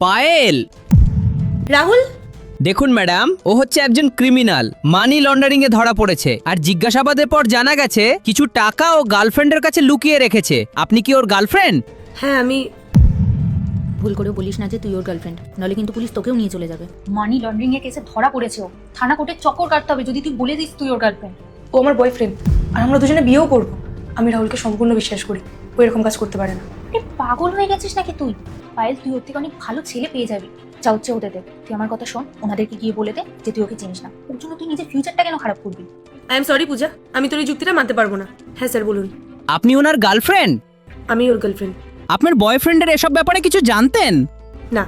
পায়েল। রাহুল, দেখুন ম্যাডাম, ও হচ্ছে একজন ক্রিমিনাল, মানি লন্ডারিং এ ধরা পড়েছে। আর জিজ্ঞাসাবাদের পর জানা গেছে কিছু টাকা ও গার্লফ্রেন্ডের কাছে লুকিয়ে রেখেছে। আপনি কি ওর গার্লফ্রেন্ড? হ্যাঁ আমি। ভুল করেও বলিস না যে তুই ওর গার্লফ্রেন্ড, নাহলে কিন্তু পুলিশ তোকেও নিয়ে চলে যাবে। মানি লন্ডারিং এর কেসে ধরা পড়েছে ও। থানা কোর্টে চক্কর কাটতে হবে যদি তুই বলে দিস তুই ওর গার্লফ্রেন্ড। ও আমার বয়ফ্রেন্ড, আর আমরা দুজনে বিয়েও করবো। আমি রাহুলকে সম্পূর্ণ বিশ্বাস করি, ও এরকম কাজ করতে পারে না। আরে পাগল হয়ে গেছিস নাকি তুই? পায়েল, তুই ওর থেকে অনেক ভালো ছেলে পেয়ে যাবি। যা হচ্ছে হতে দে। তুই আমার কথা শোন, ওনাদেরকে গিয়ে বলে দে যে তুই ওকে চিনিস না। ওর জন্য তুই নিজের ফিউচারটা কেন খারাপ করবি? আই এম সরি পূজা, আমি তোর এই যুক্তিটা মানতে পারবো না। হ্যাঁ স্যার বলুন। আপনি ওনার গার্লফ্রেন্ড? আমি ওর গার্লফ্রেন্ড। আপনার বয়ফ্রেন্ডের এসব ব্যাপারে কিছু জানতেন? না,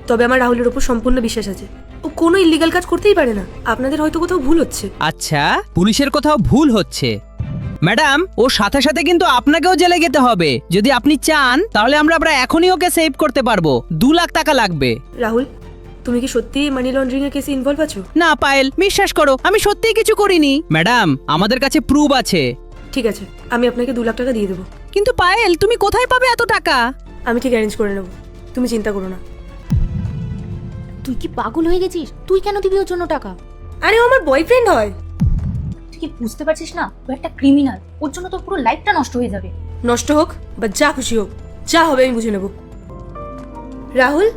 তবে আমার রাহুলের উপর সম্পূর্ণ বিশ্বাস আছে। ও কোনো ইল্লিগাল কাজ করতেই পারে না। আপনাদের হয়তো কোথাও ভুল হচ্ছে। আচ্ছা, পুলিশের কোথাও ভুল হচ্ছে। ম্যাডাম, ওর সাথে সাথে কিন্তু আপনাকেও জেলে যেতে হবে। যদি আপনি চান তাহলে আমরা এখনই ওকে সেভ করতে পারবো। 2 লাখ টাকা লাগবে। রাহুল, তুমি কি সত্যি মানি লন্ডারিং এর কেসে ইনভলভ আছো? না পায়েল, বিশ্বাস করো, আমি সত্যিই কিছু করিনি। ম্যাডাম, আমাদের কাছে প্রুফ আছে। ঠিক আছে, আমি আপনাকে 2 লাখ টাকা দিয়ে দেবো। কিন্তু পায়েল, তুমি কোথায় পাবে এত টাকা? আমি ঠিক অ্যারেঞ্জ করে নেবো, তুমি চিন্তা করো না। তুই কি পাগল হয়ে গেছিস? তুই কেন দিবি ওর জন্য টাকা? আরে ও আমার বয়ফ্রেন্ড হয়। তুই কি বুঝতে পারছিস না? ও একটা ক্রিমিনাল। ওর জন্য তোর পুরো লাইফটা নষ্ট হয়ে যাবে। নষ্ট হোক বা যা খুশি হোক, যা হবে আমি বুঝে নেব। রাহুল,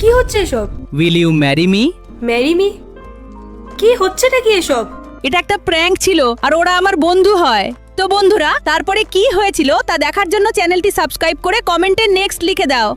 কি হচ্ছে এসব? Will you marry me? Marry me? কি হচ্ছেটা কি এসব? এটা একটা প্র্যাঙ্ক ছিল, আর ওরা আমার বন্ধু হয়। তো বন্ধুরা, তারপরে কি হয়েছিল তা দেখার জন্য চ্যানেলটি সাবস্ক্রাইব করে কমেন্টে নেক্সট লিখে দাও।